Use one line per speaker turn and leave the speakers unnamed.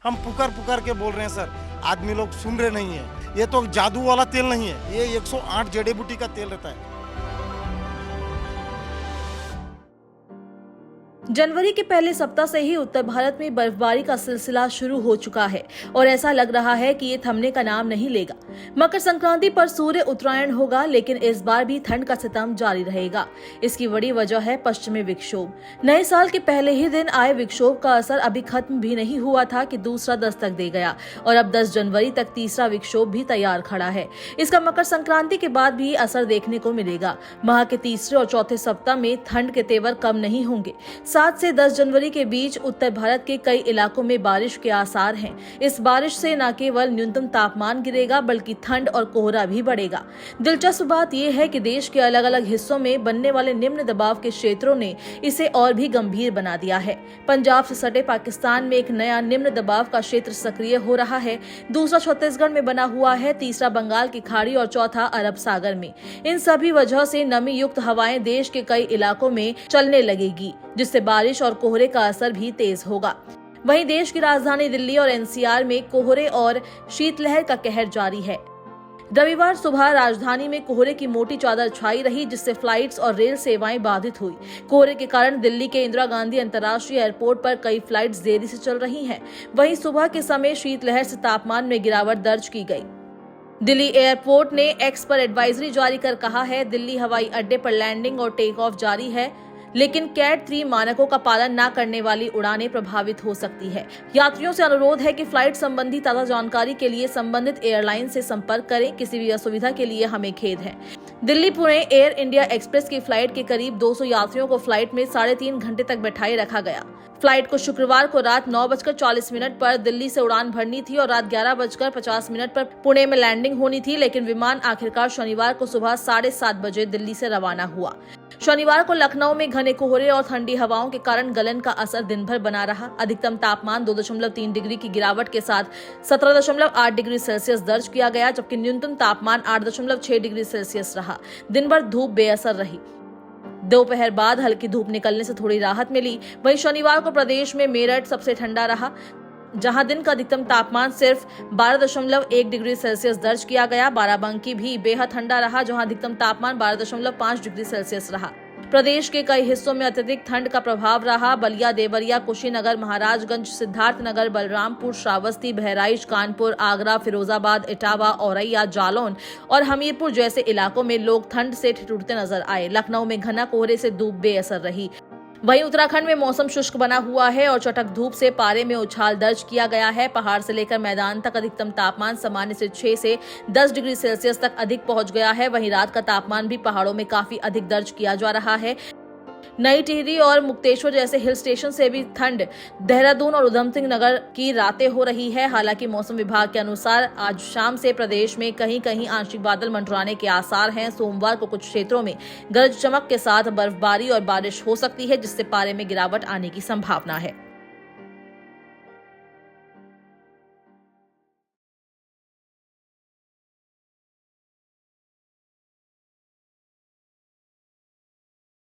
हम पुकार पुकार के बोल रहे हैं सर, आदमी लोग सुन रहे नहीं है। ये तो जादू वाला तेल नहीं है, ये 108 जड़ी बूटी का तेल रहता है।
जनवरी के पहले सप्ताह से ही उत्तर भारत में बर्फबारी का सिलसिला शुरू हो चुका है और ऐसा लग रहा है कि ये थमने का नाम नहीं लेगा। मकर संक्रांति पर सूर्य उत्तरायण होगा, लेकिन इस बार भी ठंड का सितम जारी रहेगा। इसकी बड़ी वजह है पश्चिमी विक्षोभ। नए साल के पहले ही दिन आए विक्षोभ का असर अभी खत्म भी नहीं हुआ था कि दूसरा दस्तक दे गया और अब 10 जनवरी तक तीसरा विक्षोभ भी तैयार खड़ा है। इसका मकर संक्रांति के बाद भी असर देखने को मिलेगा। माह के तीसरे और चौथे सप्ताह में ठंड के तेवर कम नहीं होंगे। 7 से 10 जनवरी के बीच उत्तर भारत के कई इलाकों में बारिश के आसार हैं। इस बारिश से न केवल न्यूनतम तापमान गिरेगा बल्कि ठंड और कोहरा भी बढ़ेगा। दिलचस्प बात यह है कि देश के अलग अलग हिस्सों में बनने वाले निम्न दबाव के क्षेत्रों ने इसे और भी गंभीर बना दिया है। पंजाब से सटे पाकिस्तान में एक नया निम्न दबाव का क्षेत्र सक्रिय हो रहा है। दूसरा छत्तीसगढ़ में बना हुआ है, तीसरा बंगाल की खाड़ी और चौथा अरब सागर में। इन सभी वजह से नमी युक्त हवाएं देश के कई इलाकों में चलने लगेगी, जिससे बारिश और कोहरे का असर भी तेज होगा। वहीं देश की राजधानी दिल्ली और एनसीआर में कोहरे और शीतलहर का कहर जारी है। रविवार सुबह राजधानी में कोहरे की मोटी चादर छाई रही, जिससे फ्लाइट्स और रेल सेवाएं बाधित हुई। कोहरे के कारण दिल्ली के इंदिरा गांधी अंतर्राष्ट्रीय एयरपोर्ट पर कई फ्लाइट्स देरी से चल रही हैं। वहीं सुबह के समय शीतलहर से तापमान में गिरावट दर्ज की गई। दिल्ली एयरपोर्ट ने एक्स पर एडवाइजरी जारी कर कहा है, दिल्ली हवाई अड्डे पर लैंडिंग और टेक ऑफ जारी है, लेकिन कैट 3 मानकों का पालन न करने वाली उड़ानें प्रभावित हो सकती है। यात्रियों से अनुरोध है कि फ्लाइट संबंधी ताज़ा जानकारी के लिए संबंधित एयरलाइन से संपर्क करें। किसी भी असुविधा के लिए हमें खेद है। Delhi Pune air India express की फ्लाइट के करीब 200 यात्रियों को फ्लाइट में 3.5 घंटे तक बैठाए रखा गया। फ्लाइट को शुक्रवार को रात 9:40 पर दिल्ली से उड़ान भरनी थी और रात 11:50 पर पुणे में लैंडिंग होनी थी, लेकिन विमान आखिरकार शनिवार को सुबह 7:30 बजे दिल्ली से रवाना हुआ। शनिवार को लखनऊ में घने कोहरे और ठंडी हवाओं के कारण गलन का असर दिन भर बना रहा। अधिकतम तापमान 2.3 डिग्री की गिरावट के साथ 17.8 डिग्री सेल्सियस दर्ज किया गया, जबकि न्यूनतम तापमान 8.6 डिग्री सेल्सियस रहा। दिन भर धूप बेअसर रही। दोपहर बाद हल्की धूप निकलने से थोड़ी राहत मिली। वहीं शनिवार को प्रदेश में मेरठ सबसे ठंडा रहा, जहां दिन का अधिकतम तापमान सिर्फ 12.1 डिग्री सेल्सियस दर्ज किया गया। बाराबंकी भी बेहद ठंडा रहा, जहां अधिकतम तापमान 12.5 डिग्री सेल्सियस रहा। प्रदेश के कई हिस्सों में अत्यधिक ठंड का प्रभाव रहा। बलिया, देवरिया, कुशीनगर, महाराजगंज, सिद्धार्थनगर, बलरामपुर, श्रावस्ती, बहराइच, कानपुर, आगरा, फिरोजाबाद, इटावा, औरैया, जालौन और हमीरपुर जैसे इलाकों में लोग ठंड से ठिठुरते नजर आए। लखनऊ में घना कोहरे से धूप बेअसर रही। वहीं उत्तराखंड में मौसम शुष्क बना हुआ है और चटक धूप से पारे में उछाल दर्ज किया गया है। पहाड़ से लेकर मैदान तक अधिकतम तापमान सामान्य से 6 से 10 डिग्री सेल्सियस तक अधिक पहुंच गया है। वहीं रात का तापमान भी पहाड़ों में काफी अधिक दर्ज किया जा रहा है। नई टिहरी और मुक्तेश्वर जैसे हिल स्टेशन से भी ठंड, देहरादून और उधमसिंह नगर की रातें हो रही है। हालांकि मौसम विभाग के अनुसार आज शाम से प्रदेश में कहीं कहीं आंशिक बादल मंडराने के आसार हैं। सोमवार को कुछ क्षेत्रों में गरज चमक के साथ बर्फबारी और बारिश हो सकती है, जिससे पारे में गिरावट आने की संभावना है।